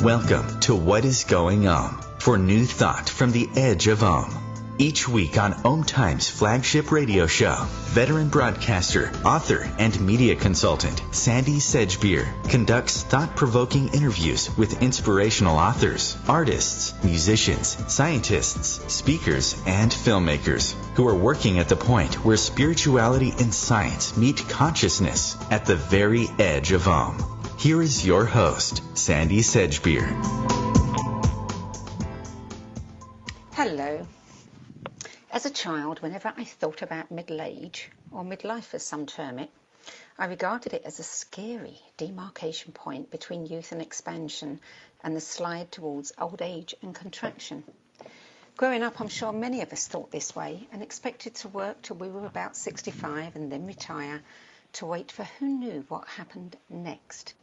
Welcome to What is Going for new thought from the edge of Each week on OMTimes' flagship radio show, veteran broadcaster, author, and media consultant Sandy Sedgbeer conducts thought-provoking interviews with inspirational authors, artists, musicians, scientists, speakers, and filmmakers who are working at the point where spirituality and science meet consciousness at the very edge of Here is your host, Sandy Sedgbeer. Hello. As a child, whenever I thought about middle age, or midlife as some term it, I regarded it as a scary demarcation point between youth and expansion and the slide towards old age and contraction. Growing up, I'm sure many of us thought this way and expected to work till we were about 65 and then retire to wait for who knew what happened next.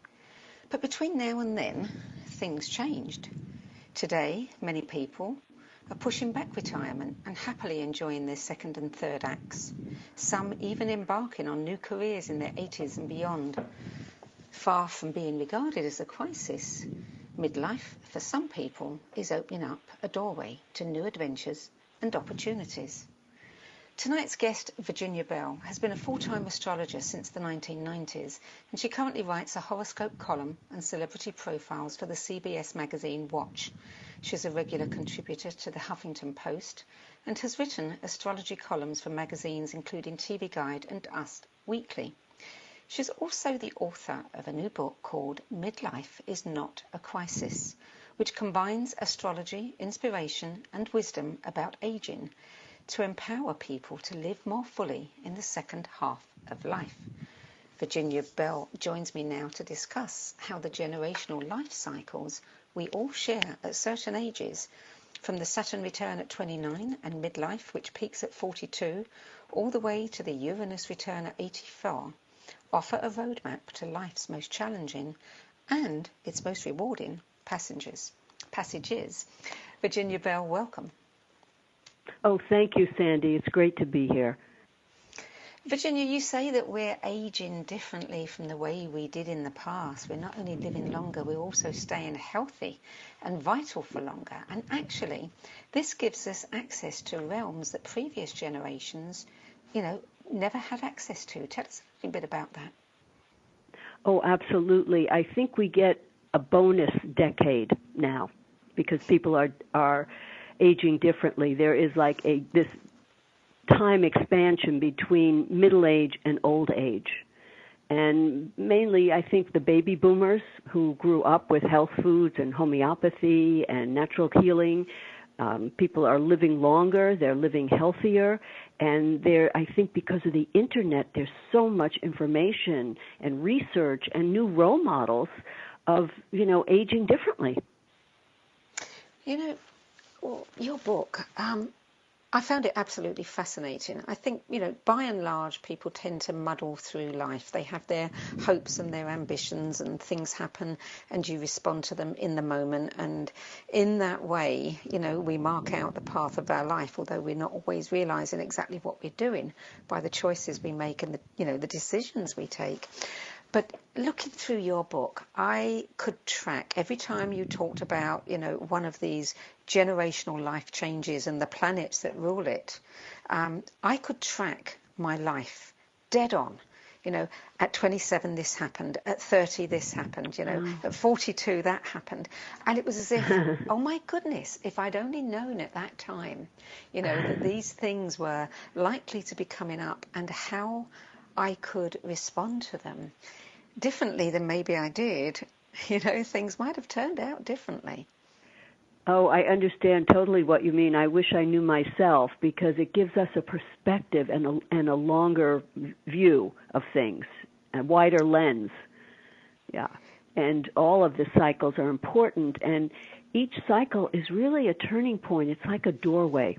But between now and then, things changed. Today, many people are pushing back retirement and happily enjoying their second and third acts, some even embarking on new careers in their 80s and beyond. Far from being regarded as a crisis, midlife, for some people, is opening up a doorway to new adventures and opportunities. Tonight's guest, Virgina Bell, has been a full-time astrologer since the 1990s, and she currently writes a horoscope column and celebrity profiles for the CBS magazine Watch. She's a regular contributor to the Huffington Post and has written astrology columns for magazines including TV Guide and Us Weekly. She's also the author of a new book called Midlife is Not a Crisis, which combines astrology, inspiration and wisdom about aging to empower people to live more fully in the second half of life. Virgina Bell joins me now to discuss how the generational life cycles we all share at certain ages, from the Saturn Return at 29 and midlife, which peaks at 42, all the way to the Uranus return at 84, offer a roadmap to life's most challenging and its most rewarding passages. Virgina Bell, welcome. Oh, thank you, Sandy. It's great to be here. Virginia, you say that we're aging differently from the way we did in the past. We're not only living longer, we're also staying healthy and vital for longer. And actually, this gives us access to realms that previous generations, never had access to. Tell us a little bit about that. Oh, absolutely. I think we get a bonus decade now because people are aging differently. There is like this time expansion between middle age and old age. And mainly, I think the baby boomers who grew up with health foods and homeopathy and natural healing, people are living longer, they're living healthier, and I think because of the internet, there's so much information and research and new role models of, aging differently. Well, your book, I found it absolutely fascinating. I think, by and large, people tend to muddle through life. They have their hopes and their ambitions and things happen and you respond to them in the moment. And in that way, we mark out the path of our life, although we're not always realizing exactly what we're doing by the choices we make and the decisions we take. But looking through your book, I could track every time you talked about, one of these generational life changes and the planets that rule it. I could track my life dead on. At 27, this happened. At 30, this happened. At 42, that happened. And it was as if, oh, my goodness, if I'd only known at that time, that these things were likely to be coming up and how I could respond to them differently than maybe I did, things might have turned out differently. Oh, I understand totally what you mean. I wish I knew myself because it gives us a perspective and a longer view of things, a wider lens. Yeah. And all of the cycles are important, and each cycle is really a turning point. It's like a doorway.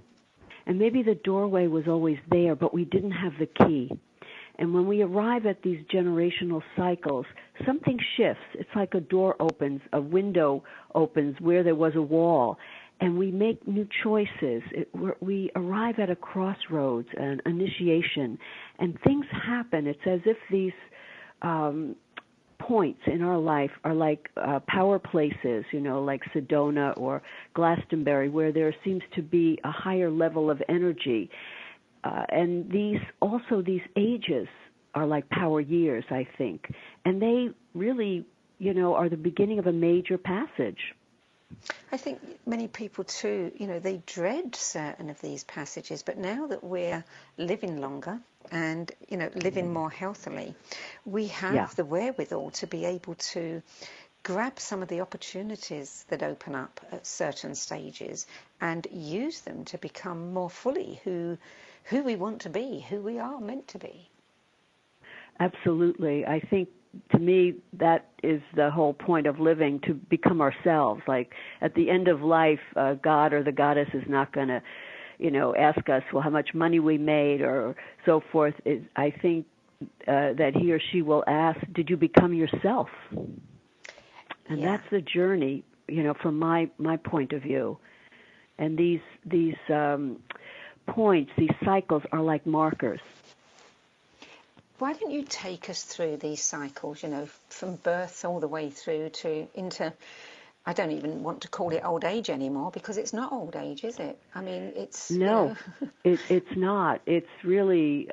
And maybe the doorway was always there, but we didn't have the key. And when we arrive at these generational cycles, something shifts. It's like a door opens, a window opens where there was a wall, and we make new choices. We arrive at a crossroads, an initiation, and things happen. It's as if these points in our life are like power places, like Sedona or Glastonbury, where there seems to be a higher level of energy. And these ages are like power years, I think. And they really, are the beginning of a major passage. I think many people too, they dread certain of these passages, but now that we're living longer and, living more healthily, we have the wherewithal to be able to grab some of the opportunities that open up at certain stages and use them to become more fully who we want to be, who we are meant to be. Absolutely. I think, to me, that is the whole point of living, to become ourselves. Like, at the end of life, God or the goddess is not going to, ask us, well, how much money we made or so forth. I think that he or she will ask, did you become yourself? And that's the journey, from my point of view. And these points, these cycles are like markers. Why don't you take us through these cycles, from birth all the way through into, I don't even want to call it old age anymore, because it's not old age, is it? I mean, it's... No, it's not. It's really,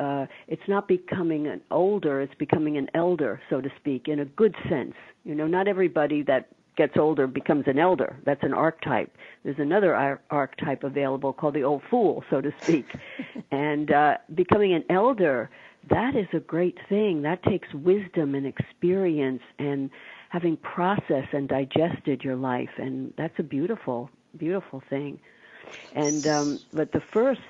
it's not becoming an older, it's becoming an elder, so to speak, in a good sense. Not everybody that gets older becomes an elder. That's an archetype. There's another archetype available called the old fool, so to speak. And becoming an elder, that is a great thing. That takes wisdom and experience and having processed and digested your life, and that's a beautiful, beautiful thing. And but the first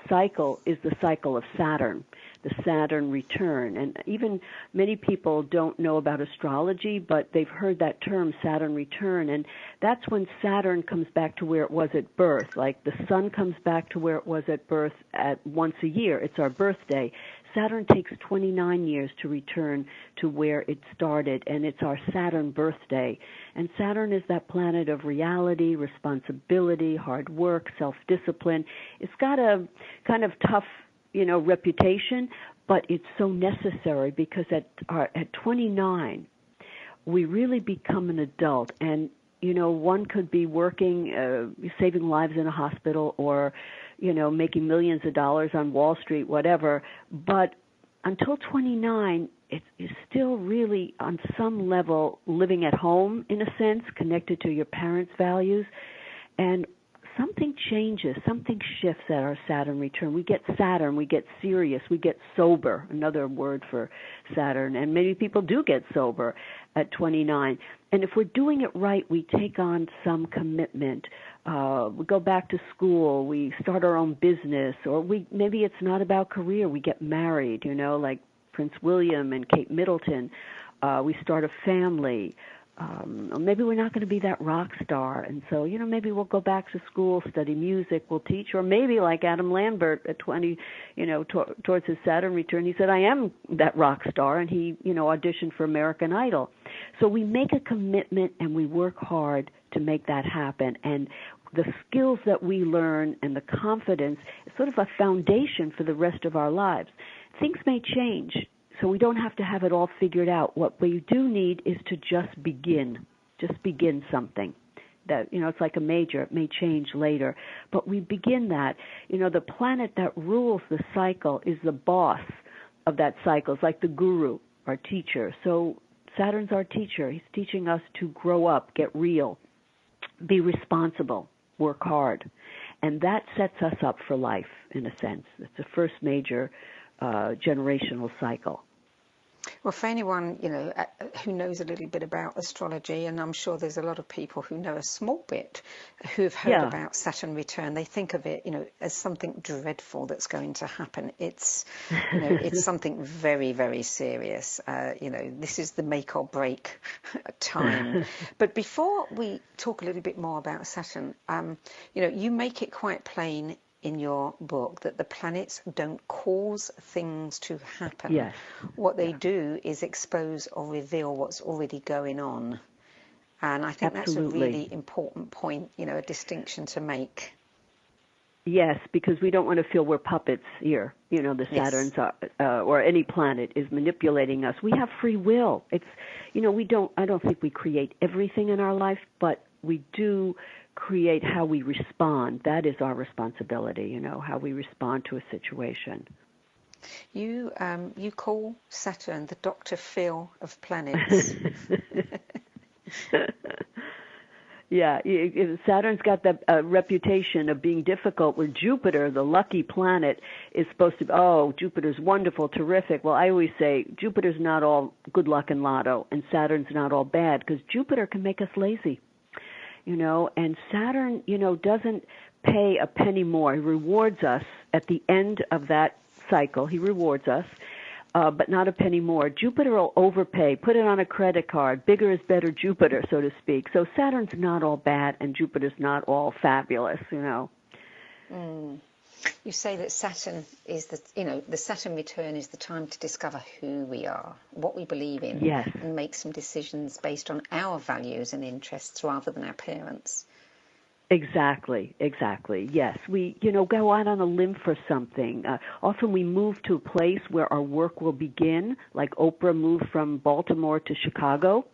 cycle is the cycle of Saturn, the Saturn Return. And even many people don't know about astrology, but they've heard that term, Saturn Return. And that's when Saturn comes back to where it was at birth. Like the sun comes back to where it was at birth at once a year. It's our birthday. Saturn takes 29 years to return to where it started, and it's our Saturn birthday. And Saturn is that planet of reality, responsibility, hard work, self-discipline. It's got a kind of tough, reputation, but it's so necessary because at 29, we really become an adult. And, one could be working, saving lives in a hospital or, making millions of dollars on Wall Street, whatever. But until 29, it is still really, on some level, living at home, in a sense, connected to your parents' values. And something changes, something shifts at our Saturn return. We get Saturn, we get serious, we get sober, another word for Saturn. And many people do get sober at 29. And if we're doing it right, we take on some commitment. We go back to school, we start our own business, or maybe it's not about career. We get married, like Prince William and Kate Middleton. We start a family. Maybe we're not going to be that rock star, and so, maybe we'll go back to school, study music, we'll teach, or maybe like Adam Lambert at 20, towards his Saturn return, he said, I am that rock star, and he, auditioned for American Idol. So we make a commitment and we work hard to make that happen, and the skills that we learn and the confidence is sort of a foundation for the rest of our lives. Things may change, so we don't have to have it all figured out. What we do need is to just begin something. That, it's like a major, it may change later, but we begin that. The planet that rules the cycle is the boss of that cycle. It's like the guru, our teacher. So Saturn's our teacher. He's teaching us to grow up, get real, be responsible, work hard. And that sets us up for life, in a sense. It's the first major generational cycle. Well, for anyone, who knows a little bit about astrology, and I'm sure there's a lot of people who know a small bit who have heard about Saturn return, they think of it, as something dreadful that's going to happen. It's, it's something very, very serious. This is the make or break time. But before we talk a little bit more about Saturn, you make it quite plain in your book that the planets don't cause things to happen. Yes. What they do is expose or reveal what's already going on. And I think that's a really important point, a distinction to make. Yes, because we don't want to feel we're puppets here. You know, the Saturns are, or any planet is manipulating us. We have free will. It's, you know, I don't think we create everything in our life, but we do create how we respond. That is our responsibility, you know, how we respond to a situation. You call Saturn the Dr. Phil of planets. Yeah, Saturn's got the reputation of being difficult, where Jupiter, the lucky planet, is supposed to be, oh, Jupiter's wonderful, terrific. Well, I always say Jupiter's not all good luck and lotto, and Saturn's not all bad, because Jupiter can make us lazy, you know, and Saturn, you know, doesn't pay a penny more. He rewards us at the end of that cycle. He rewards us. But not a penny more. Jupiter will overpay, put it on a credit card. Bigger is better Jupiter, so to speak. So Saturn's not all bad and Jupiter's not all fabulous, you know. You say that Saturn is the Saturn return is the time to discover who we are, what we believe in, yes, and make some decisions based on our values and interests rather than our parents'. Exactly. Yes, we, you know, go out on a limb for something. Often we move to a place where our work will begin, like Oprah moved from Baltimore to Chicago,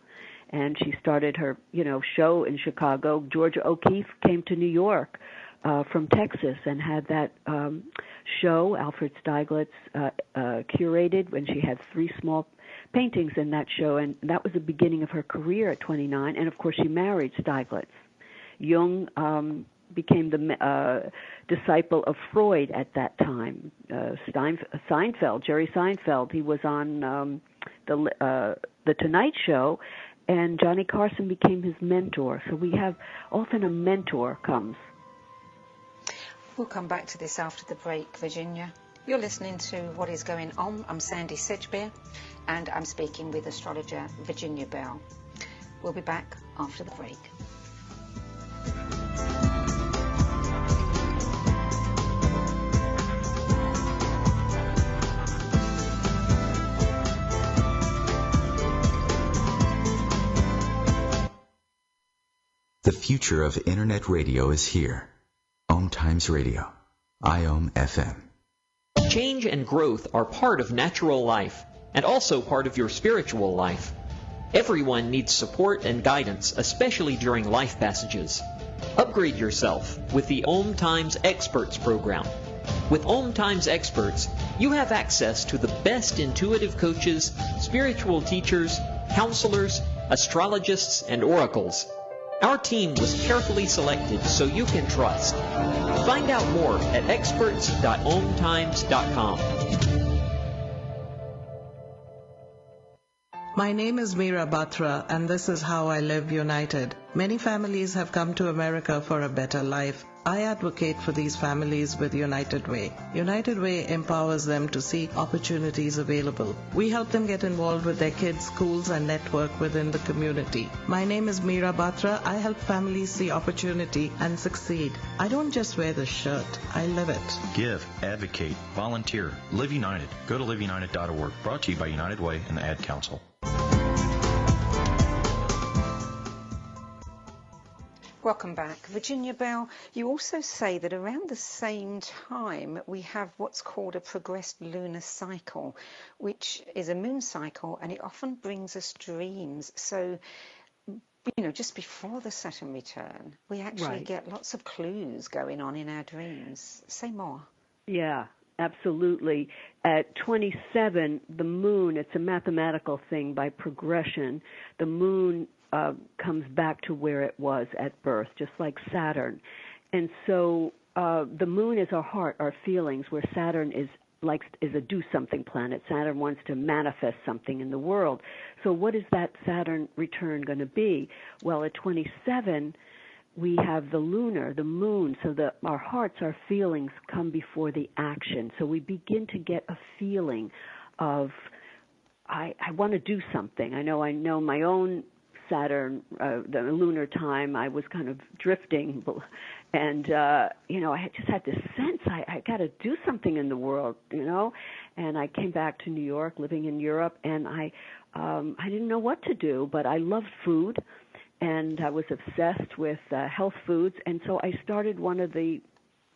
and she started her, you know, show in Chicago. Georgia O'Keeffe came to New York from Texas and had that show, Alfred Stieglitz curated, when she had 3 small paintings in that show, and that was the beginning of her career at 29, and of course she married Stieglitz. Jung became the disciple of Freud at that time. Seinfeld, Jerry Seinfeld, he was on the Tonight Show, and Johnny Carson became his mentor. So we have often a mentor comes. We'll come back to this after the break, Virginia. You're listening to What is Going On. I'm Sandy Sedgbeer, and I'm speaking with astrologer Virginia Bell. We'll be back after the break. The future of Internet radio is here. OMTimes Radio. IOM FM. Change and growth are part of natural life and also part of your spiritual life. Everyone needs support and guidance, especially during life passages. Upgrade yourself with the OMTimes Experts program. With OMTimes Experts, you have access to the best intuitive coaches, spiritual teachers, counselors, astrologists, and oracles. Our team was carefully selected so you can trust. Find out more at experts.omtimes.com. My name is Meera Batra, and this is How I Live United. Many families have come to America for a better life. I advocate for these families with United Way. United Way empowers them to see opportunities available. We help them get involved with their kids' schools and network within the community. My name is Meera Batra. I help families see opportunity and succeed. I don't just wear the shirt, I live it. Give, advocate, volunteer. Live United. Go to liveunited.org. Brought to you by United Way and the Ad Council. Welcome back. Virginia Bell, you also say that around the same time we have what's called a progressed lunar cycle, which is a moon cycle, and it often brings us dreams. So, you know, just before the Saturn return, we actually get lots of clues going on in our dreams. Say more. Yeah, absolutely. At 27, the moon, it's a mathematical thing by progression. The moon comes back to where it was at birth, just like Saturn. And so the moon is our heart, our feelings, where Saturn is a do-something planet. Saturn wants to manifest something in the world. So what is that Saturn return going to be? Well, at 27, we have the lunar, the moon, so our hearts, our feelings come before the action. So we begin to get a feeling of, I want to do something. I know my own Saturn, the lunar time, I was kind of drifting, and you know, I just had this sense I got to do something in the world, you know. And I came back to New York, living in Europe, and I didn't know what to do, but I loved food, and I was obsessed with health foods, and so I started one of the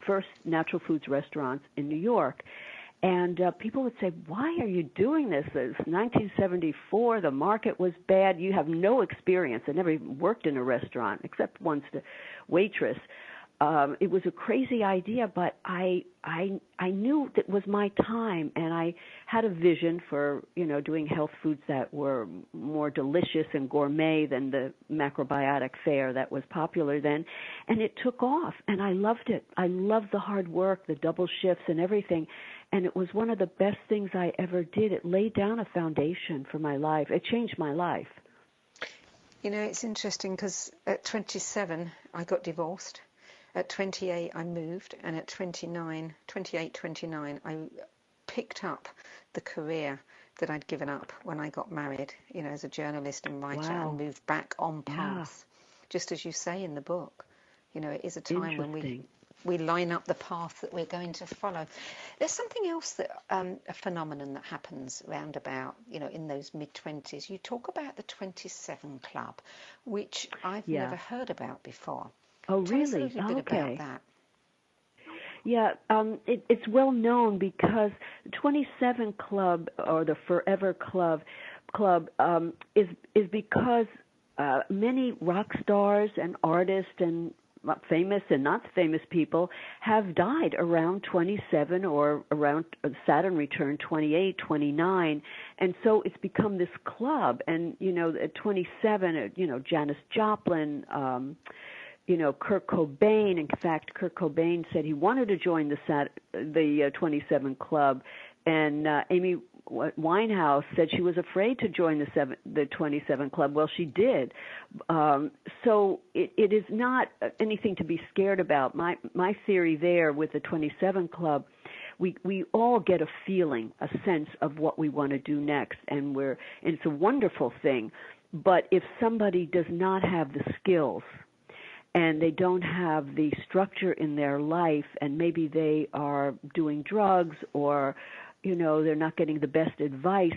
first natural foods restaurants in New York. And people would say, why are you doing this? It's 1974, the market was bad, you have no experience. I never even worked in a restaurant, except once the waitress. It was a crazy idea, but I knew that was my time, and I had a vision for, doing health foods that were more delicious and gourmet than the macrobiotic fare that was popular then, and it took off, and I loved it. I loved the hard work, the double shifts and everything, and it was one of the best things I ever did. It laid down a foundation for my life. It changed my life. It's interesting because at 27, I got divorced. At 28, I moved, and at 29, I picked up the career that I'd given up when I got married, as a journalist and writer, and moved back on path. Just as you say in the book, it is a time when we line up the path that we're going to follow. There's something else that, a phenomenon that happens round about, in those mid-20s. You talk about the 27 Club, which I've never heard about before. Oh, Tell really? us a little bit about that. Yeah, it's well known because the 27 Club, or the Forever Club, is because many rock stars and artists and famous and not famous people have died around 27 or around Saturn Return 28, 29, and so it's become this club. And at 27, Janis Joplin, Kurt Cobain. In fact, Kurt Cobain said he wanted to join the 27 Club, and Amy Winehouse said she was afraid to join the 27 Club. Well, she did. So it is not anything to be scared about. My theory there with the 27 Club, we all get a feeling, a sense of what we want to do next, and it's a wonderful thing. But if somebody does not have the skills, and they don't have the structure in their life, and maybe they are doing drugs, or they're not getting the best advice,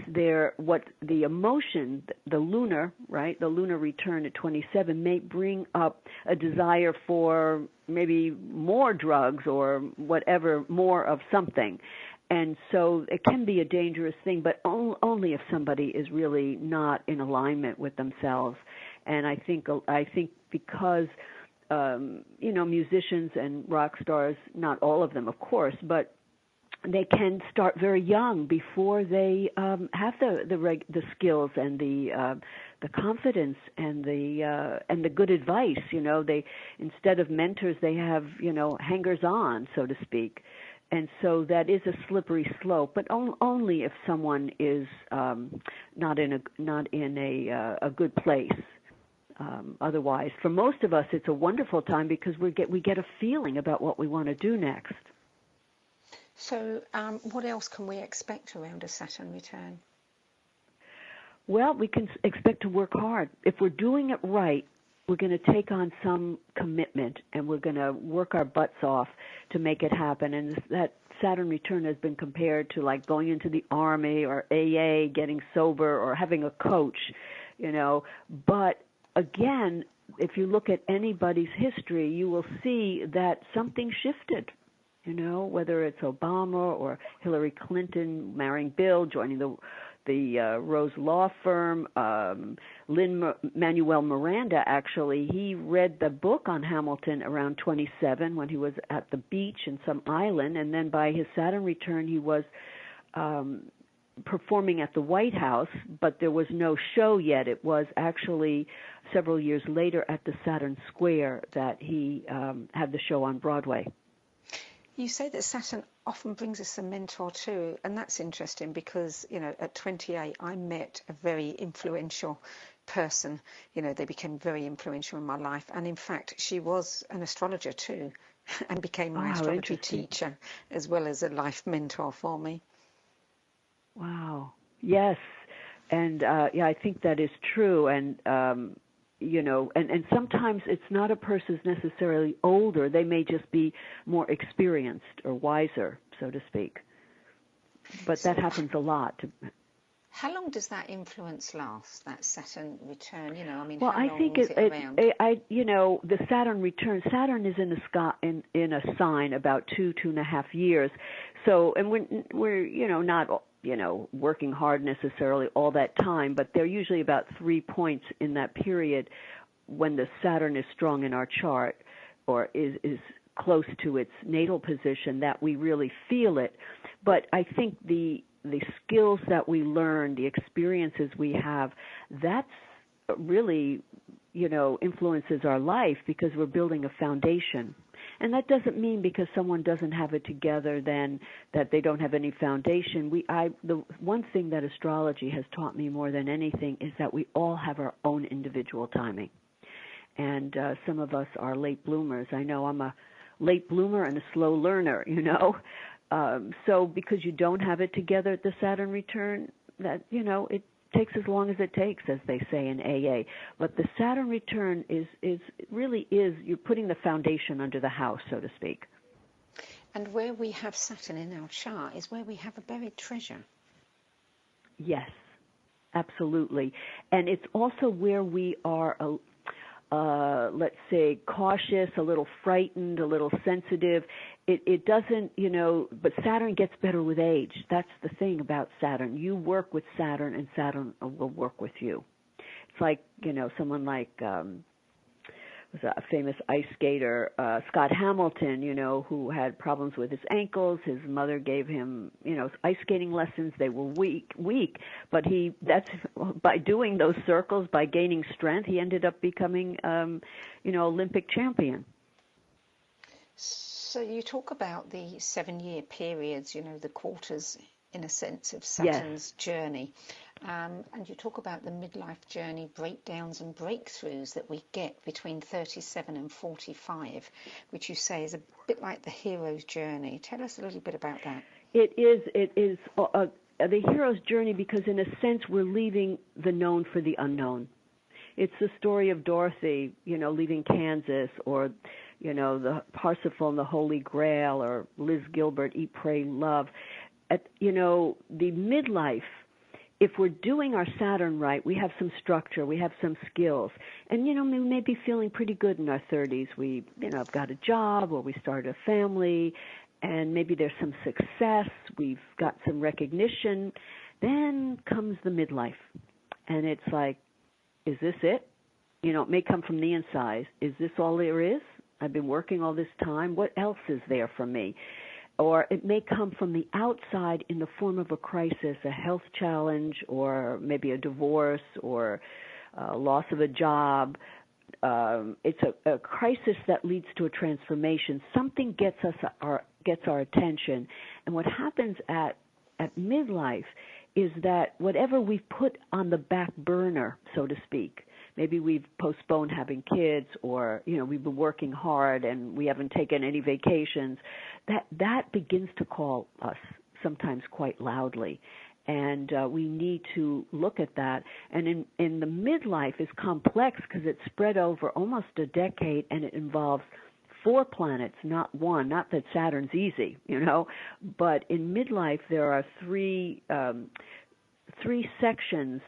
what the emotion, the lunar, right, the lunar return at 27 may bring up a desire for maybe more drugs or whatever, more of something. And so it can be a dangerous thing, but only if somebody is really not in alignment with themselves. And I think because musicians and rock stars, not all of them, of course, but they can start very young before they have the skills and the confidence and the good advice. They, instead of mentors, they have hangers on, so to speak. And so that is a slippery slope, but only if someone is not in a good place. Otherwise, for most of us, it's a wonderful time because we get a feeling about what we want to do next. So, what else can we expect around a Saturn return? Well, we can expect to work hard. If we're doing it right, we're going to take on some commitment, and we're going to work our butts off to make it happen. And that Saturn return has been compared to like going into the Army or AA, getting sober, or having a coach, But again, if you look at anybody's history, you will see that something shifted. Whether it's Obama or Hillary Clinton marrying Bill, joining the Rose Law Firm, Lin-Manuel Miranda, actually, he read the book on Hamilton around 27 when he was at the beach in some island, and then by his Saturn return he was performing at the White House, but there was no show yet. It was actually several years later at the Saturn Square that he had the show on Broadway. You say that Saturn often brings us a mentor too, and that's interesting because, at 28 I met a very influential person. They became very influential in my life, and in fact she was an astrologer too and became my astrology teacher as well as a life mentor for me. Wow. Yes. And I think that is true. And and sometimes it's not a person's necessarily older. They may just be more experienced or wiser, so to speak. But that happens a lot. How long does that influence last, that Saturn return? You know, I mean, Well, how I long think is it around? the Saturn return. Saturn is in the sky in a sign about 2.5 years. So, and we're not working hard necessarily all that time, but they're usually about 3 points in that period when the Saturn is strong in our chart or is close to its natal position that we really feel it. But I think the skills that we learn, the experiences we have, that's really, influences our life because we're building a foundation. And that doesn't mean because someone doesn't have it together then that they don't have any foundation. The one thing that astrology has taught me more than anything is that we all have our own individual timing. And some of us are late bloomers. I know I'm a late bloomer and a slow learner, So because you don't have it together at the Saturn return, that, it takes as long as it takes, as they say in AA. But the Saturn return is you're putting the foundation under the house, so to speak. And where we have Saturn in our chart is where we have a buried treasure. Yes, absolutely. And it's also where we are, let's say, cautious, a little frightened, a little sensitive. It doesn't, but Saturn gets better with age. That's the thing about Saturn. You work with Saturn, and Saturn will work with you. It's like, someone like was a famous ice skater, Scott Hamilton, who had problems with his ankles. His mother gave him, ice skating lessons. They were weak, but that's by doing those circles, by gaining strength, he ended up becoming, Olympic champion. So you talk about the 7-year periods, the quarters, in a sense, of Saturn's journey. And you talk about the midlife journey breakdowns and breakthroughs that we get between 37 and 45, which you say is a bit like the hero's journey. Tell us a little bit about that. It is the hero's journey because, in a sense, we're leaving the known for the unknown. It's the story of Dorothy, leaving Kansas, or, the Parsifal and the Holy Grail, or Liz Gilbert, Eat, Pray, Love. The midlife, if we're doing our Saturn right, we have some structure, we have some skills. And, we may be feeling pretty good in our 30s. We, have got a job, or we started a family, and maybe there's some success, we've got some recognition. Then comes the midlife. And it's like, is this it? It may come from the inside. Is this all there is? I've been working all this time. What else is there for me? Or it may come from the outside in the form of a crisis, a health challenge, or maybe a divorce, or loss of a job. It's a crisis that leads to a transformation. Something gets our attention. And what happens at midlife is that whatever we've put on the back burner, so to speak, maybe we've postponed having kids, or, we've been working hard and we haven't taken any vacations, that begins to call us sometimes quite loudly. And we need to look at that. And in the midlife is complex because it's spread over almost a decade, and it involves 4 planets, not one. Not that Saturn's easy, but in midlife there are three sections.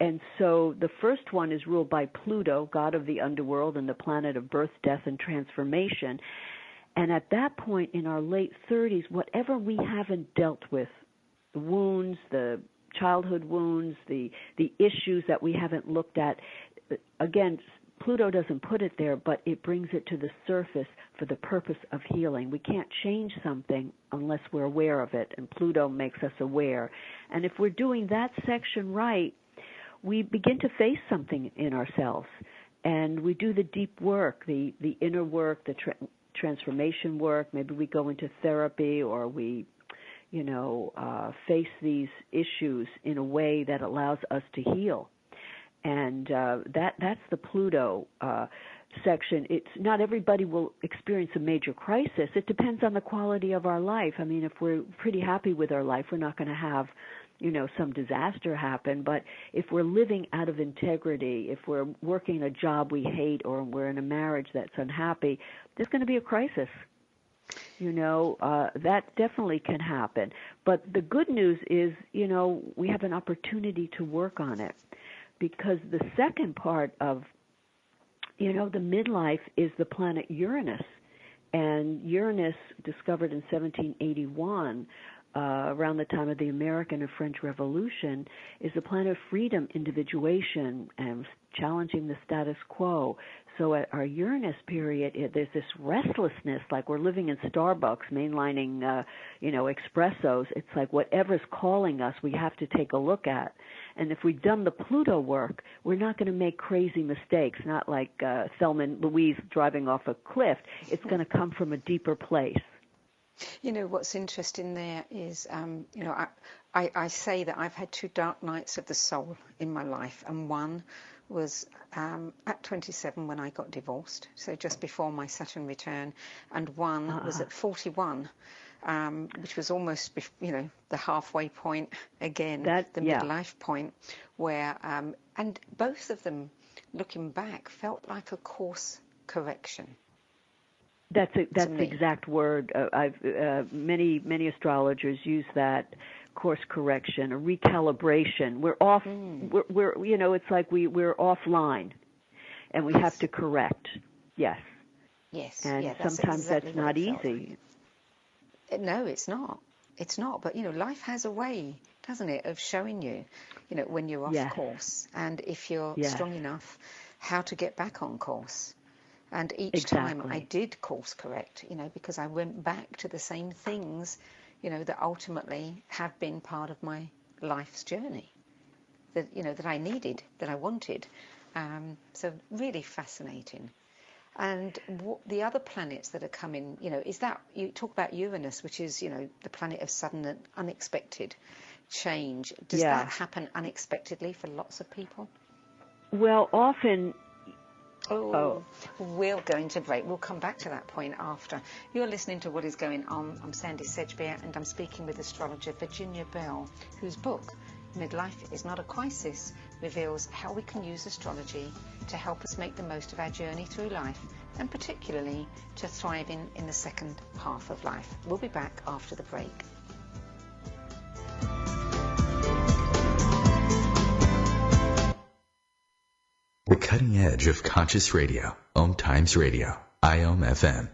And so the first one is ruled by Pluto, god of the underworld and the planet of birth, death, and transformation. And at that point in our late 30s, whatever we haven't dealt with, the wounds, the childhood wounds, the issues that we haven't looked at, again, Pluto doesn't put it there, but it brings it to the surface for the purpose of healing. We can't change something unless we're aware of it, and Pluto makes us aware. And if we're doing that section right, we begin to face something in ourselves, and we do the deep work, the inner work, the transformation work. Maybe we go into therapy, or we, face these issues in a way that allows us to heal. And that's the Pluto section. It's not everybody will experience a major crisis. It depends on the quality of our life. I mean, if we're pretty happy with our life, we're not going to have some disaster happen. But if we're living out of integrity, if we're working a job we hate, or we're in a marriage that's unhappy, there's going to be a crisis. That definitely can happen. But the good news is, we have an opportunity to work on it, because the second part of, the midlife is the planet Uranus. And Uranus, discovered in 1781, around the time of the American and French Revolution, is the planet of freedom, individuation, and challenging the status quo. So at our Uranus period, there's this restlessness, like we're living in Starbucks, mainlining, espressos. It's like whatever's calling us, we have to take a look at. And if we've done the Pluto work, we're not going to make crazy mistakes, not like Thelma and Louise driving off a cliff. It's going to come from a deeper place. What's interesting there is, I say that I've had 2 dark nights of the soul in my life, and one was at 27 when I got divorced, so just before my Saturn return, and one was at 41, which was almost, the halfway point again, the midlife point, where, and both of them, looking back, felt like a course correction. That's the exact word. Many astrologers use that, course correction, a recalibration. We're off. We're it's like we're offline, and we have to correct. Yes. Yes. And sometimes that's not easy. No, it's not. It's not. But life has a way, doesn't it, of showing you, when you're off course, and if you're strong enough, how to get back on course. And each time I did course correct, because I went back to the same things, that ultimately have been part of my life's journey, that, that I needed, that I wanted. So really fascinating. And the other planets that are coming, is that, you talk about Uranus, which is, the planet of sudden and unexpected change. Does that happen unexpectedly for lots of people? Well, often... We'll go into break. We'll come back to that point after. You're listening to What Is Going On. I'm Sandy Sedgbeer, and I'm speaking with astrologer Virginia Bell, whose book, Midlife is Not a Crisis, reveals how we can use astrology to help us make the most of our journey through life, and particularly to thriving in the second half of life. We'll be back after the break. The cutting edge of conscious radio, OMTimes Radio, IOM FM.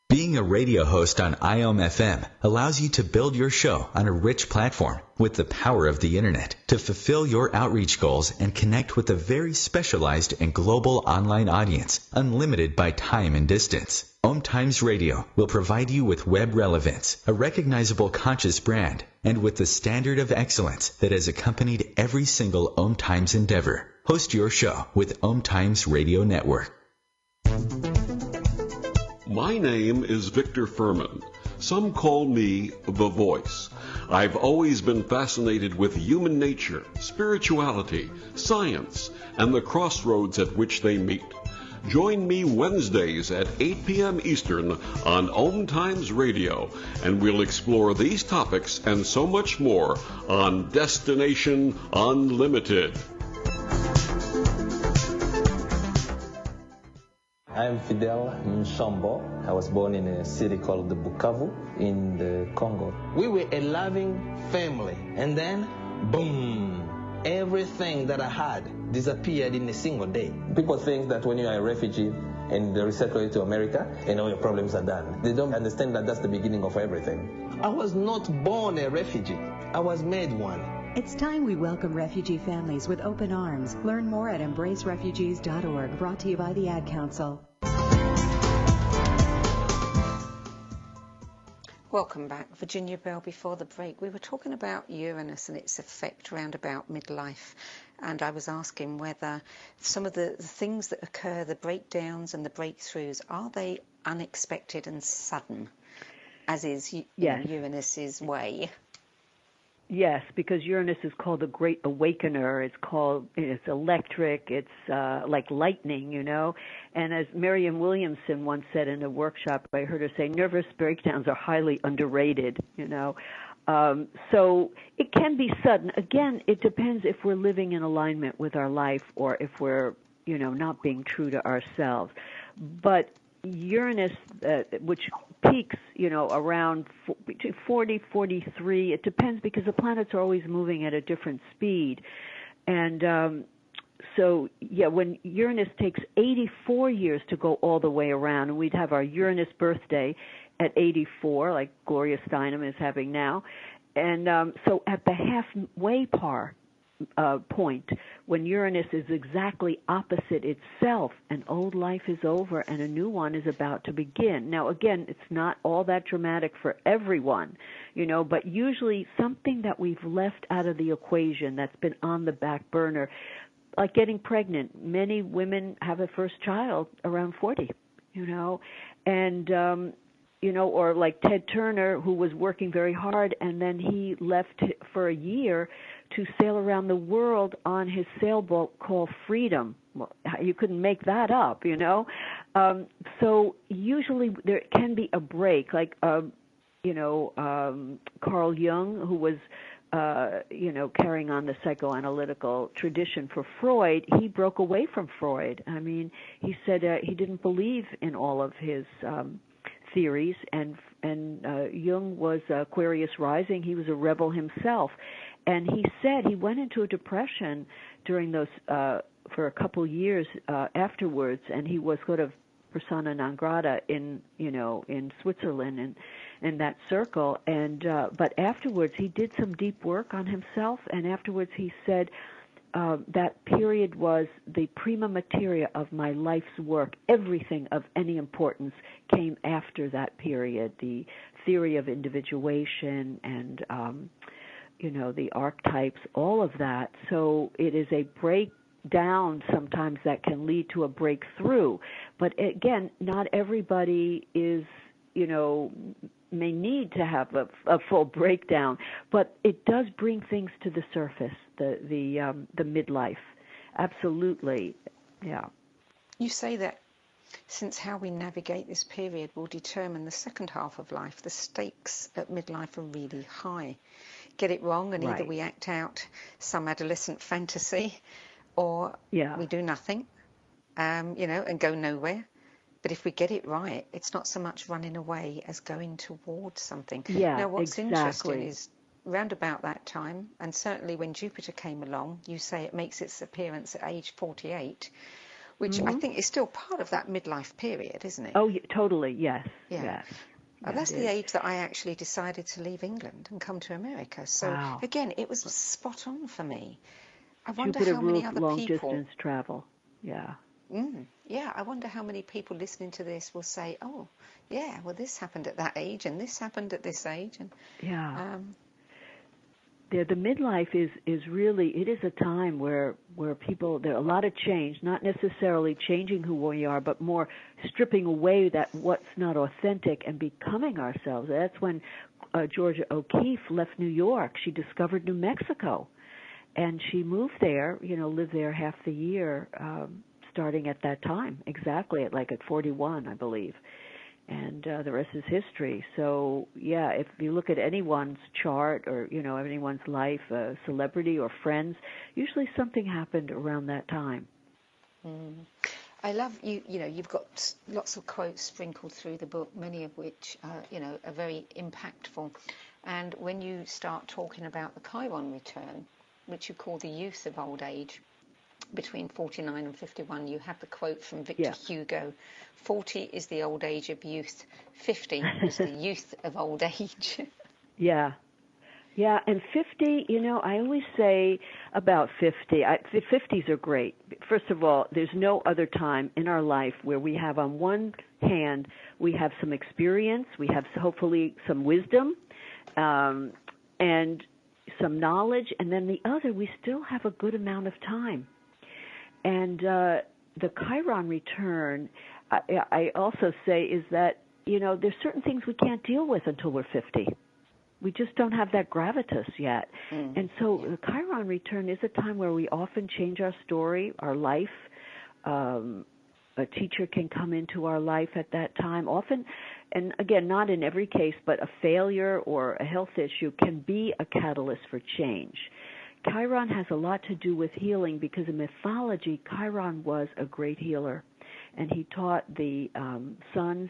Being a radio host on IOM FM allows you to build your show on a rich platform with the power of the internet to fulfill your outreach goals and connect with a very specialized and global online audience, unlimited by time and distance. OMTimes Radio will provide you with web relevance, a recognizable conscious brand, and with the standard of excellence that has accompanied every single OMTimes endeavor. Host your show with OMTimes Radio Network. My name is Victor Furman. Some call me The Voice. I've always been fascinated with human nature, spirituality, science, and the crossroads at which they meet. Join me Wednesdays at 8 p.m. Eastern on OMTimes Radio, and we'll explore these topics and so much more on Destination Unlimited. I'm Fidel Nsombo. I was born in a city called Bukavu in the Congo. We were a loving family, and then, boom, everything that I had disappeared in a single day. People think that when you are a refugee and they resettle you to America, and all your problems are done. They don't understand that that's the beginning of everything. I was not born a refugee. I was made one. It's time we welcome refugee families with open arms. Learn more at embracerefugees.org, brought to you by the Ad Council. Welcome back. Virginia Bell. Before the break, we were talking about Uranus and its effect round about midlife. And I was asking whether some of the things that occur, the breakdowns and the breakthroughs, are they unexpected and sudden, as is Uranus's way? Yes, because Uranus is called the Great Awakener. It's electric. It's like lightning, And as Marianne Williamson once said in a workshop, I heard her say, nervous breakdowns are highly underrated, So it can be sudden. Again, it depends if we're living in alignment with our life or if we're, not being true to ourselves. But Uranus, which peaks, around between 40, 43. It depends because the planets are always moving at a different speed. And when Uranus takes 84 years to go all the way around, and we'd have our Uranus birthday at 84, like Gloria Steinem is having now. And so at the halfway point, when Uranus is exactly opposite itself, an old life is over and a new one is about to begin. Now, again, it's not all that dramatic for everyone, but usually something that we've left out of the equation that's been on the back burner, like getting pregnant. Many women have a first child around 40, and or like Ted Turner, who was working very hard, and then he left for a year to sail around the world on his sailboat called Freedom. Well, you couldn't make that up, So usually there can be a break, like, Carl Jung, who was, carrying on the psychoanalytical tradition for Freud. He broke away from Freud. I mean, he said he didn't believe in all of his theories, and Jung was Aquarius rising. He was a rebel himself, and he said he went into a depression during those for a couple years afterwards, and he was sort of persona non grata in Switzerland and in that circle. And but afterwards he did some deep work on himself, and afterwards he said, that period was the prima materia of my life's work. Everything of any importance came after that period. The theory of individuation and, the archetypes, all of that. So it is a breakdown sometimes that can lead to a breakthrough. But again, not everybody is, may need to have a full breakdown, but it does bring things to the surface, the midlife. Absolutely, yeah. You say that since how we navigate this period will determine the second half of life, the stakes at midlife are really high. Get it wrong and either we act out some adolescent fantasy or we do nothing, and go nowhere. But if we get it right, it's not so much running away as going towards something. Yeah, now, what's interesting is round about that time, and certainly when Jupiter came along, you say it makes its appearance at age 48, which I think is still part of that midlife period, isn't it? Oh, totally, yes. Yeah. Yes. That's the age that I actually decided to leave England and come to America. So, again, it was spot on for me. I wonder Jupiter how many rules other long people... distance travel, yeah. Yeah, I wonder how many people listening to this will say, oh, yeah, well, this happened at that age and this happened at this age. And the midlife is really, it is a time where people, there are a lot of change, not necessarily changing who we are, but more stripping away that what's not authentic and becoming ourselves. That's when Georgia O'Keeffe left New York. She discovered New Mexico, and she moved there, lived there half the year, starting at that time, exactly at 41, I believe. And the rest is history. So, yeah, if you look at anyone's chart or, anyone's life, celebrity or friends, usually something happened around that time. I love, you've got lots of quotes sprinkled through the book, many of which, are very impactful. And when you start talking about the Chiron return, which you call the youth of old age, between 49 and 51, you have the quote from Victor Hugo, 40 is the old age of youth, 50 is the youth of old age. Yeah, and 50, I always say about 50, the 50s are great. First of all, there's no other time in our life where we have on one hand, we have some experience, we have hopefully some wisdom, and some knowledge, and then the other, we still have a good amount of time. And the Chiron return, I also say, is that, there's certain things we can't deal with until we're 50. We just don't have that gravitas yet. And so the Chiron return is a time where we often change our story, our life. A teacher can come into our life at that time. Often, and again, not in every case, but a failure or a health issue can be a catalyst for change. Chiron has a lot to do with healing because in mythology, Chiron was a great healer. and he taught the sons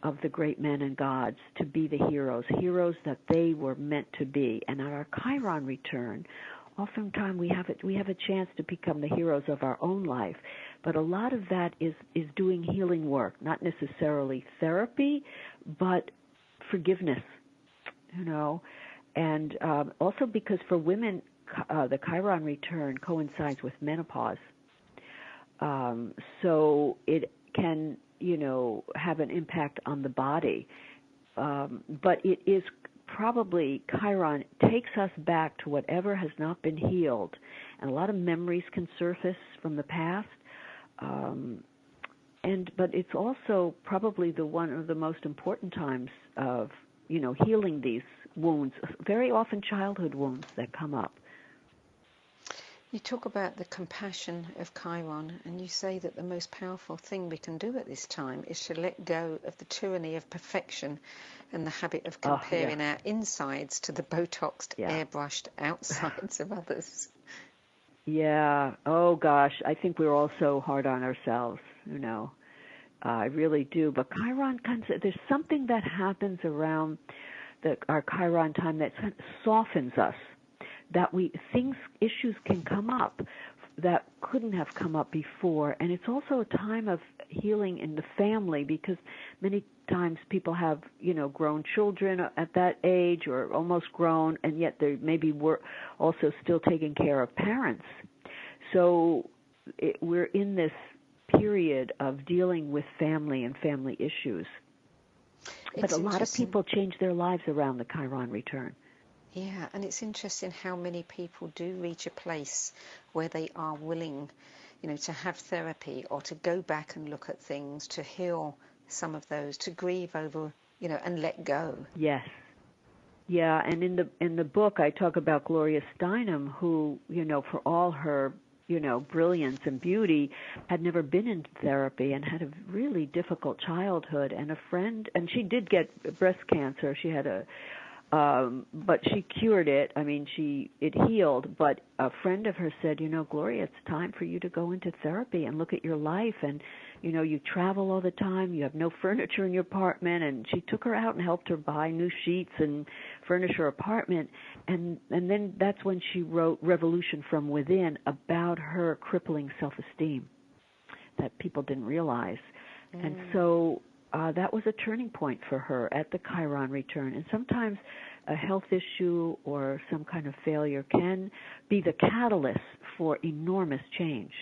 of the great men and gods to be the heroes that they were meant to be. And at our Chiron return, oftentimes we have a chance to become the heroes of our own life. But a lot of that is doing healing work, not necessarily therapy, but forgiveness, And also because for women, the Chiron return coincides with menopause. So it can, have an impact on the body. But it is probably, Chiron takes us back to whatever has not been healed. And a lot of memories can surface from the past. But it's also probably one of the most important times of, healing these wounds, very often childhood wounds that come up. You talk about the compassion of Chiron, and you say that the most powerful thing we can do at this time is to let go of the tyranny of perfection and the habit of comparing our insides to the Botoxed, airbrushed outsides of others. Yeah. Oh, gosh. I think we're all so hard on ourselves, I really do. But Chiron there's something that happens around our Chiron time that softens us. That issues can come up that couldn't have come up before. And it's also a time of healing in the family, because many times people have, grown children at that age or almost grown, and yet they maybe were also still taking care of parents. So we're in this period of dealing with family and family issues. But a lot of people change their lives around the Chiron return. Yeah, and it's interesting how many people do reach a place where they are willing, to have therapy or to go back and look at things, to heal some of those, to grieve over, and let go. Yes. Yeah, and in the book I talk about Gloria Steinem, who, for all her, brilliance and beauty, had never been in therapy and had a really difficult childhood. And a friend, and she did get breast cancer. She had but she cured it. I mean, it healed. But a friend of hers said, Gloria, it's time for you to go into therapy and look at your life. And, you travel all the time. You have no furniture in your apartment. And she took her out and helped her buy new sheets and furnish her apartment. And then that's when she wrote Revolution from Within about her crippling self-esteem that people didn't realize. And so that was a turning point for her at the Chiron return. And sometimes a health issue or some kind of failure can be the catalyst for enormous change.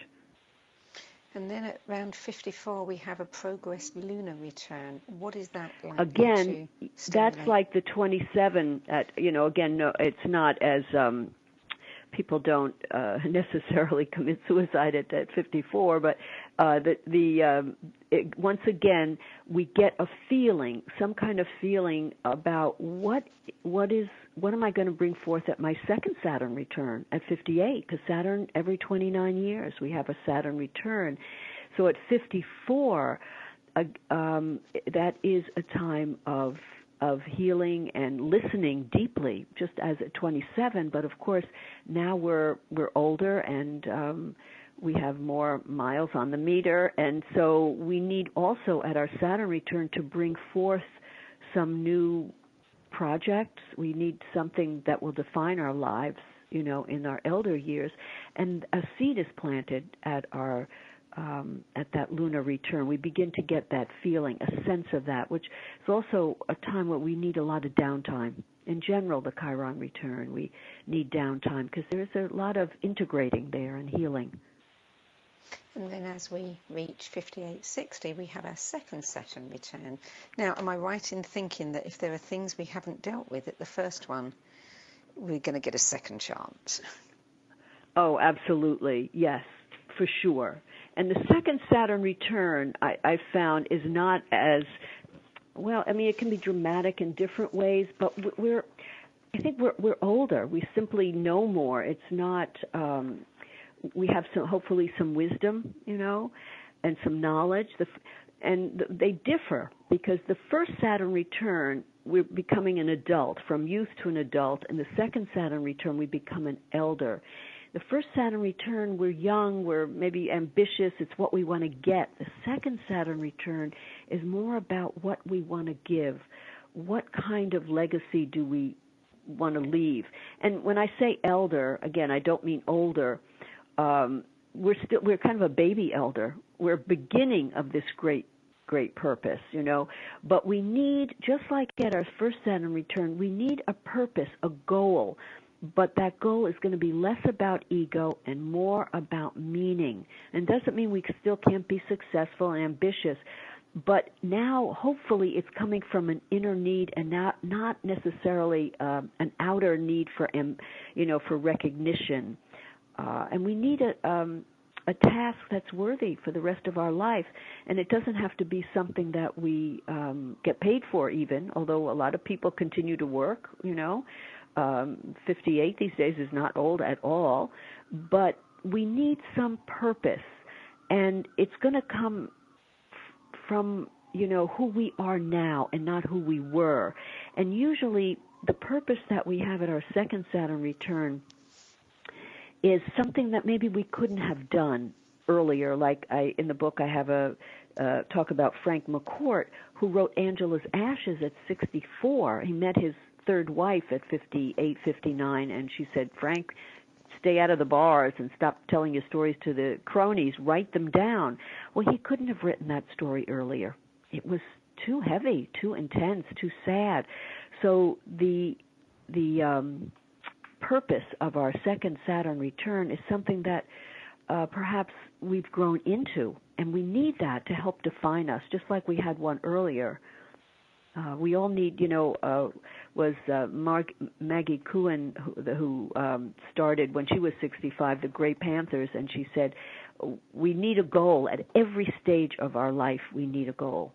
And then at around 54, we have a progressed lunar return. What is that like? Again, that's like the 27. Again, no, it's not as people don't necessarily commit suicide at 54, but once again, we get a feeling, some kind of feeling about what am I going to bring forth at my second Saturn return at 58? Because Saturn, every 29 years, we have a Saturn return. So at 54, that is a time of healing and listening deeply, just as at 27. But of course, now we're older and we have more miles on the meter, and so we need also at our Saturn return to bring forth some new projects. We need something that will define our lives, in our elder years, and a seed is planted at our at that lunar return. We begin to get that feeling, a sense of that, which is also a time where we need a lot of downtime. In general, the Chiron return, we need downtime because there's a lot of integrating there and healing. And then as we reach 58-60, we have our second Saturn return. Now, am I right in thinking that if there are things we haven't dealt with at the first one, we're going to get a second chance? Oh, absolutely. Yes, for sure. And the second Saturn return, I found, is not as, well, I mean, it can be dramatic in different ways, but I think we're older. We simply know more. It's not, we have hopefully some wisdom, and some knowledge. And they differ because the first Saturn return, we're becoming an adult, from youth to an adult, and the second Saturn return, we become an elder. The first Saturn return, we're young, we're maybe ambitious, it's what we want to get. The second Saturn return is more about what we want to give. What kind of legacy do we want to leave? And when I say elder, again, I don't mean older. We're kind of a baby elder. We're beginning of this great purpose, you know. But we need, just like at our first Saturn return, we need a purpose, a goal. But that goal is going to be less about ego and more about meaning. And doesn't mean we still can't be successful and ambitious. But now, hopefully, it's coming from an inner need and not necessarily an outer need for, for recognition. And we need a task that's worthy for the rest of our life. And it doesn't have to be something that we get paid for even, although a lot of people continue to work, 58 these days is not old at all. But we need some purpose. And it's going to come from, who we are now and not who we were. And usually the purpose that we have at our second Saturn return is something that maybe we couldn't have done earlier. Like in the book I have a talk about Frank McCourt, who wrote Angela's Ashes at 64. He met his third wife at 58, 59, and she said, Frank, stay out of the bars and stop telling your stories to the cronies. Write them down. Well, he couldn't have written that story earlier. It was too heavy, too intense, too sad. So the purpose of our second Saturn return is something that perhaps we've grown into, and we need that to help define us, just like we had one earlier. We all need, was Maggie Cohen who started when she was 65, the Grey Panthers, and she said, we need a goal. At every stage of our life, we need a goal.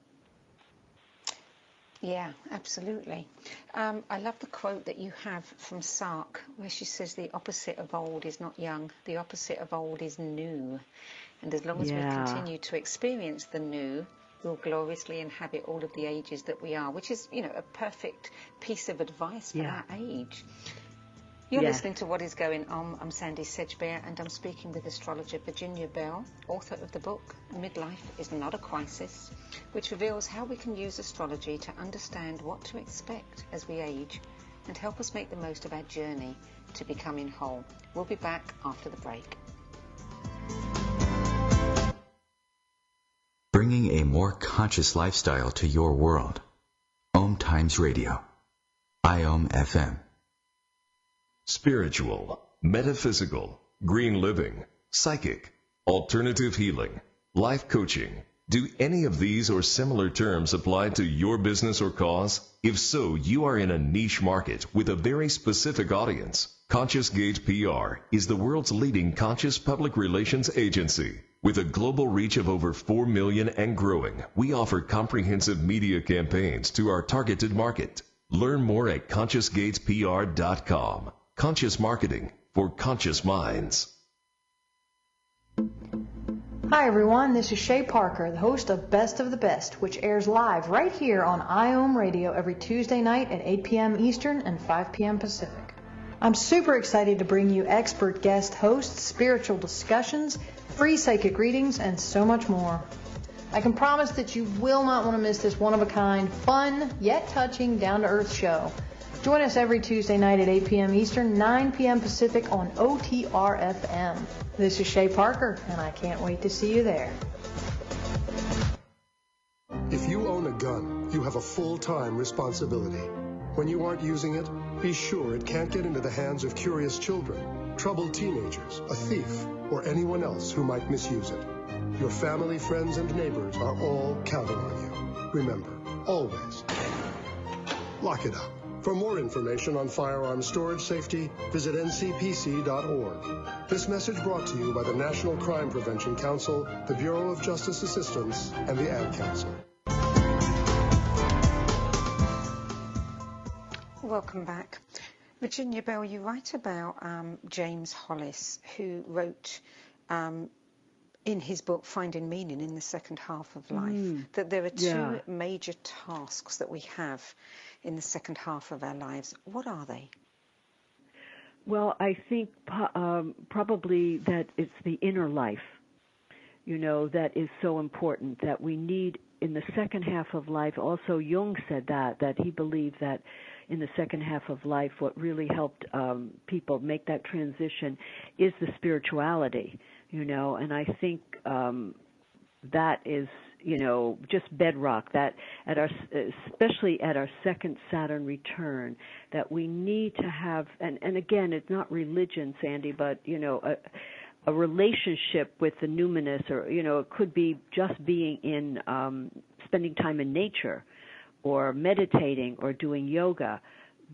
Yeah, absolutely. I love the quote that you have from Sark, where she says the opposite of old is not young, the opposite of old is new. And as long as we continue to experience the new, we'll gloriously inhabit all of the ages that we are, which is, a perfect piece of advice for our age. You're listening to What Is Going On. I'm Sandy Sedgbeer, and I'm speaking with astrologer Virginia Bell, author of the book Midlife is Not a Crisis, which reveals how we can use astrology to understand what to expect as we age and help us make the most of our journey to becoming whole. We'll be back after the break. Bringing a more conscious lifestyle to your world. OMTimes Radio. IOM FM. Spiritual, metaphysical, green living, psychic, alternative healing, life coaching. Do any of these or similar terms apply to your business or cause? If so, you are in a niche market with a very specific audience. Conscious Gate PR is the world's leading conscious public relations agency. With a global reach of over 4 million and growing, we offer comprehensive media campaigns to our targeted market. Learn more at ConsciousGatesPR.com. Conscious marketing for conscious minds. Hi everyone, this is Shay Parker, the host of Best of the Best, which airs live right here on IOM Radio every Tuesday night at 8 p.m. Eastern and 5 p.m. Pacific. I'm super excited to bring you expert guest hosts, spiritual discussions, free psychic readings, and so much more. I can promise that you will not want to miss this one-of-a-kind, fun, yet touching, down-to-earth show. Join us every Tuesday night at 8 p.m. Eastern, 9 p.m. Pacific on OTR-FM. This is Shay Parker, and I can't wait to see you there. If you own a gun, you have a full-time responsibility. When you aren't using it, be sure it can't get into the hands of curious children, troubled teenagers, a thief, or anyone else who might misuse it. Your family, friends, and neighbors are all counting on you. Remember, always, lock it up. For more information on firearm storage safety, visit ncpc.org. This message brought to you by the National Crime Prevention Council, the Bureau of Justice Assistance, and the Ad Council. Welcome back. Virginia Bell, you write about James Hollis, who wrote in his book Finding Meaning in the Second Half of Life, that there are two major tasks that we have in the second half of our lives. What are they? Well, I think probably that it's the inner life, that is so important, that we need in the second half of life. Also, Jung said that he believed that in the second half of life, what really helped people make that transition is the spirituality, and I think that is, just bedrock, that especially at our second Saturn return, that we need to have, and again, it's not religion, Sandy, but, a relationship with the numinous, or, it could be just being in, spending time in nature, or meditating, or doing yoga,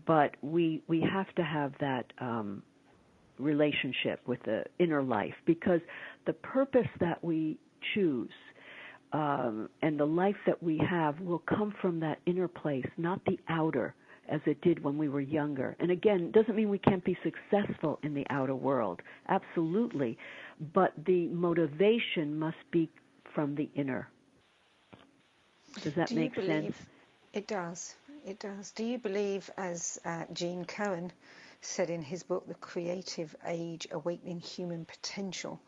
but we have to have that relationship with the inner life, because the purpose that we choose and the life that we have will come from that inner place, not the outer, as it did when we were younger. And again, it doesn't mean we can't be successful in the outer world. Absolutely. But the motivation must be from the inner. Does that make sense? It does. It does. Do you believe, as Gene Cohen said in his book, The Creative Age, Awakening Human Potential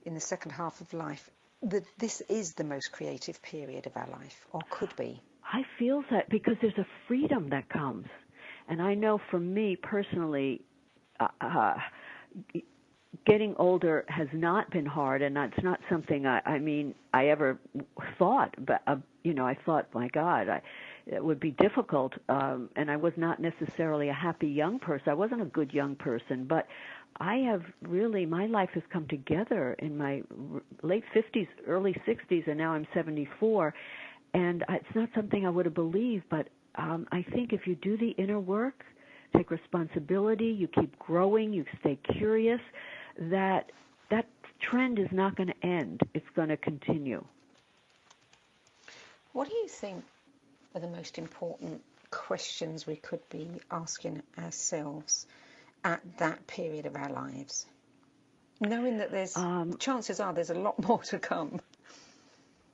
in the Second Half of Life, that this is the most creative period of our life, or could be? I feel that, because there's a freedom that comes. And I know for me personally, getting older has not been hard, and it's not something I ever thought. But, I thought, my God, it would be difficult. And I was not necessarily a happy young person. I wasn't a good young person, but I have really, my life has come together in my late 50s, early 60s, and now I'm 74. And it's not something I would have believed, but I think if you do the inner work, take responsibility, you keep growing, you stay curious, that trend is not going to end. It's going to continue. What do you think are the most important questions we could be asking ourselves at that period of our lives, knowing that there's chances are there's a lot more to come?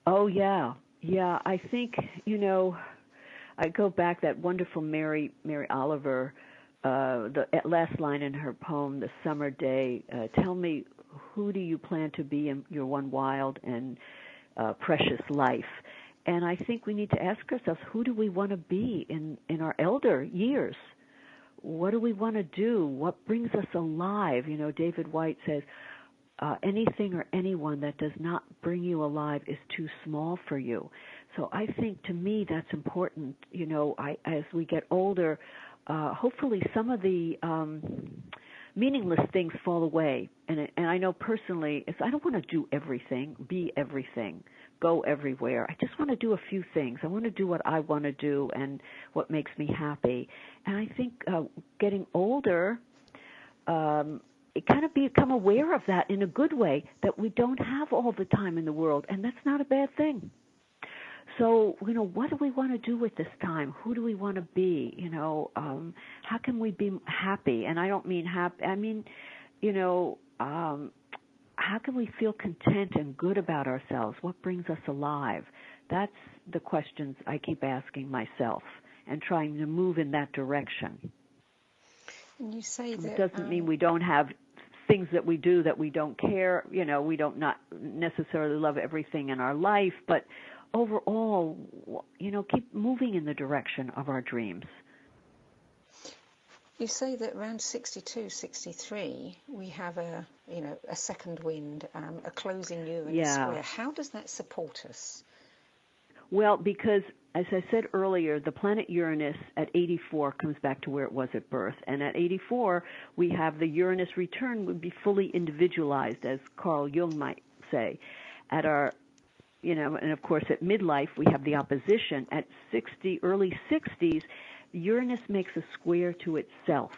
Oh, yeah. Yeah, I think, I go back, that wonderful Mary Oliver, the last line in her poem, The Summer Day, tell me, who do you plan to be in your one wild and precious life? And I think we need to ask ourselves, who do we want to be in our elder years? What do we want to do? What brings us alive? David White says, anything or anyone that does not bring you alive is too small for you. So I think, to me, that's important. As we get older, hopefully some of the meaningless things fall away. And I know personally, I don't want to do everything, be everything, go everywhere. I just want to do a few things. I want to do what I want to do and what makes me happy. And I think getting older, it kind of become aware of that in a good way, that we don't have all the time in the world, and that's not a bad thing. So, what do we want to do with this time? Who do we want to be? How can we be happy? And I don't mean happy, I mean, how can we feel content and good about ourselves? What brings us alive? That's the questions I keep asking myself and trying to move in that direction. And you say that... It doesn't mean we don't have things that we do that we don't care, we don't not necessarily love everything in our life, but overall, keep moving in the direction of our dreams. You say that around 62, 63, we have a second wind, a closing Uranus square. How does that support us? Well, because, as I said earlier, the planet Uranus at 84 comes back to where it was at birth. And at 84, we have the Uranus return would be fully individualized, as Carl Jung might say. At our, and of course at midlife, we have the opposition. At early 60s, Uranus makes a square to itself.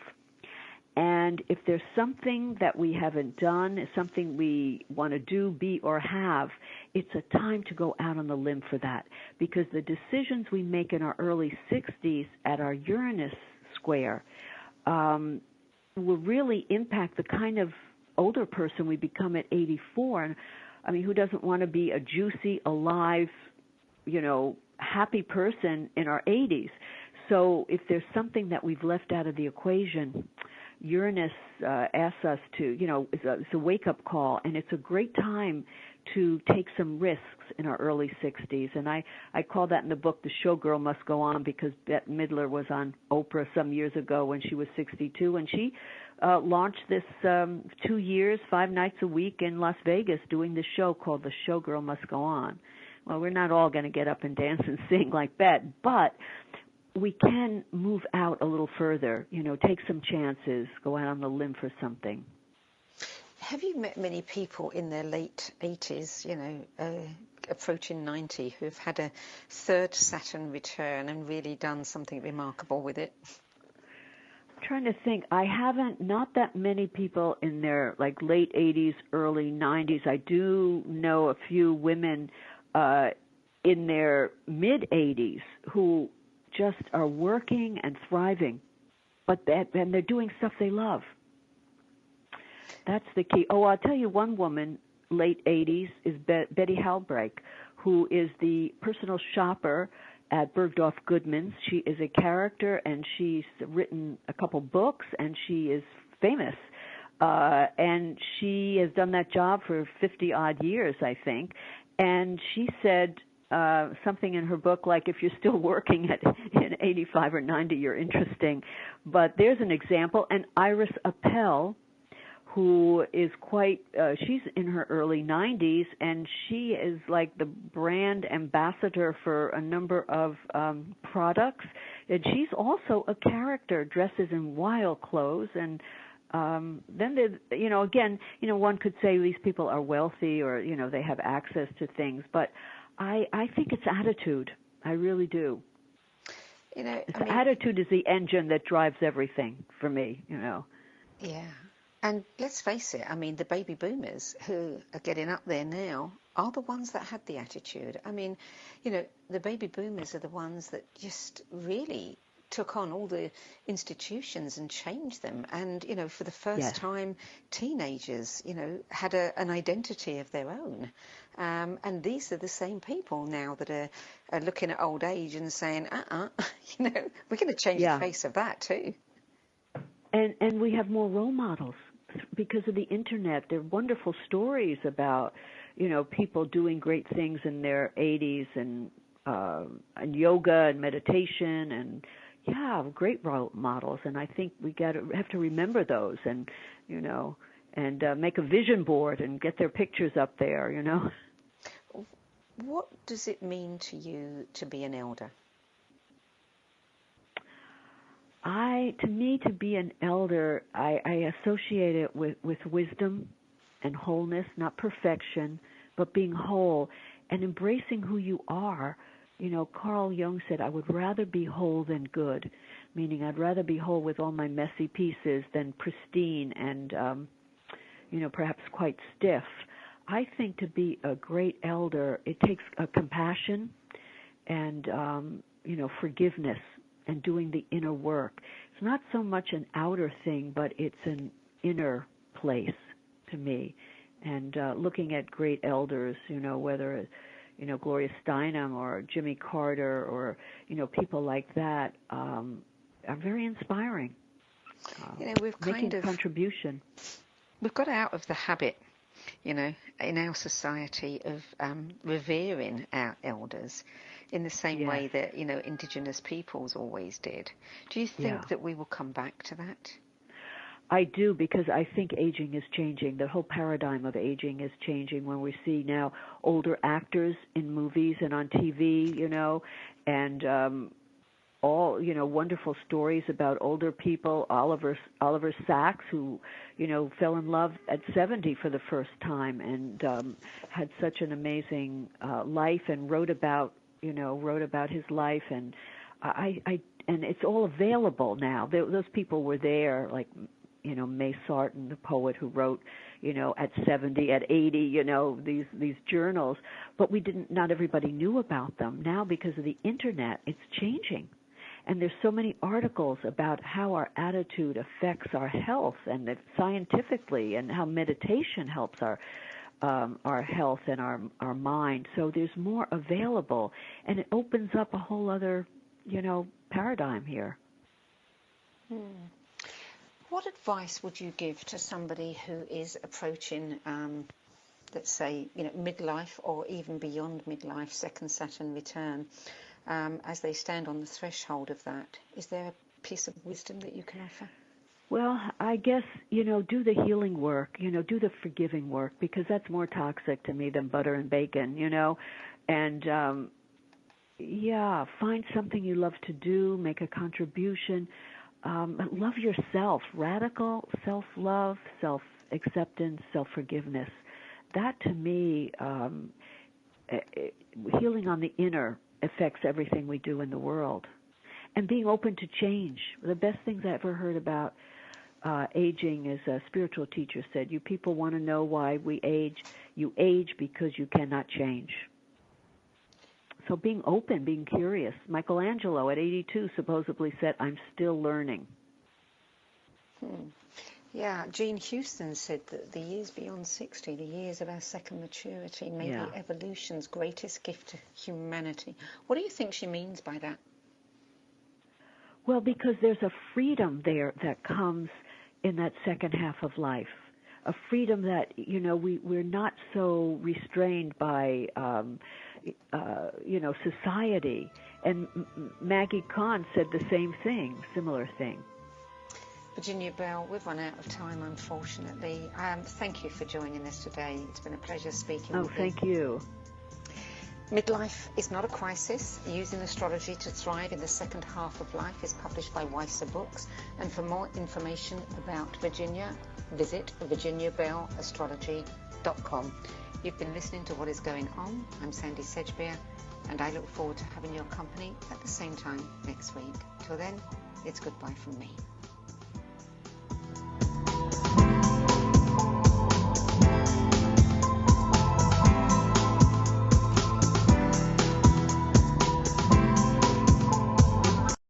And if there's something that we haven't done, something we want to do, be, or have, it's a time to go out on the limb for that. Because the decisions we make in our early 60s at our Uranus square will really impact the kind of older person we become at 84. And I mean, who doesn't want to be a juicy, alive, happy person in our 80s? So if there's something that we've left out of the equation, Uranus asks us to, it's a wake-up call, and it's a great time to take some risks in our early 60s. And I call that in the book The Showgirl Must Go On, because Bette Midler was on Oprah some years ago when she was 62, and she launched this 2 years, 5 nights a week in Las Vegas doing this show called The Showgirl Must Go On. Well, we're not all going to get up and dance and sing like Bette, but we can move out a little further, take some chances, go out on the limb for something. Have you met many people in their late 80s, approaching 90, who've had a third Saturn return and really done something remarkable with it? I'm trying to think. I haven't, not that many people in their late 80s, early 90s. I do know a few women in their mid-80s who just are working and thriving, and they're doing stuff they love. That's the key. Oh, I'll tell you one woman, late 80s, is Betty Halbrake, who is the personal shopper at Bergdorf Goodman's. She is a character, and she's written a couple books, and she is famous. And she has done that job for 50-odd years, I think. And she said something in her book like, if you're still working in 85 or 90, you're interesting. But there's an example. And Iris Appel, who is she's in her early 90s, and she is like the brand ambassador for a number of products. And she's also a character, dresses in wild clothes. And then, again, one could say these people are wealthy or, they have access to things. But I think it's attitude. I really do. Attitude is the engine that drives everything for me, Yeah. And let's face it, the baby boomers who are getting up there now are the ones that had the attitude. The baby boomers are the ones that just really took on all the institutions and changed them. And, for the first time, teenagers, had an identity of their own. And these are the same people now that are looking at old age and saying, we're going to change the face of that too. And we have more role models because of the internet. There are wonderful stories about, people doing great things in their 80s and yoga and meditation and great role models. And I think we have to remember those and make a vision board and get their pictures up there. What does it mean to you to be an elder? To me, to be an elder, I associate it with wisdom and wholeness, not perfection, but being whole and embracing who you are. Carl Jung said, I would rather be whole than good, meaning I'd rather be whole with all my messy pieces than pristine and, perhaps quite stiff. I think to be a great elder, it takes compassion and, forgiveness and doing the inner work. It's not so much an outer thing, but it's an inner place to me. And looking at great elders, whether Gloria Steinem or Jimmy Carter or, people like that are very inspiring. We've making a contribution. We've got out of the habit, in our society of revering our elders in the same way that, indigenous peoples always did. Do you think that we will come back to that? I do, because I think aging is changing. The whole paradigm of aging is changing when we see now older actors in movies and on TV, and all, wonderful stories about older people. Oliver Sacks, who, fell in love at 70 for the first time and had such an amazing life and wrote about his life. And and it's all available now. Those people were there, like, May Sarton, the poet who wrote, at 70, at 80, these journals, but not everybody knew about them. Now, because of the internet, it's changing. And there's so many articles about how our attitude affects our health and that scientifically, and how meditation helps our health and our mind. So there's more available, and it opens up a whole other, paradigm here. What advice would you give to somebody who is approaching, let's say, midlife or even beyond midlife, second Saturn return, as they stand on the threshold of that? Is there a piece of wisdom that you can offer? Well, I guess, do the healing work, do the forgiving work, because that's more toxic to me than butter and bacon, and find something you love to do, make a contribution, love yourself, radical self-love, self-acceptance, self-forgiveness. That, to me, healing on the inner affects everything we do in the world. And being open to change. The best things I ever heard about aging is a spiritual teacher said, you people want to know why we age. You age because you cannot change. So being open, being curious. Michelangelo at 82 supposedly said, I'm still learning. Yeah, Jean Houston said that the years beyond 60, the years of our second maturity, may be evolution's greatest gift to humanity. What do you think she means by that? Well, because there's a freedom there that comes in that second half of life. A freedom that, we're not so restrained by, society. And Maggie Kahn said the same thing, similar thing. Virginia Bell, we've run out of time, unfortunately. Thank you for joining us today. It's been a pleasure speaking with you. Oh, thank you. Midlife is not a crisis. Using astrology to thrive in the second half of life is published by Weiser Books. And for more information about Virginia, visit virginiabellastrology.com. You've been listening to What is Going On. I'm Sandy Sedgbeer, and I look forward to having your company at the same time next week. Till then, it's goodbye from me.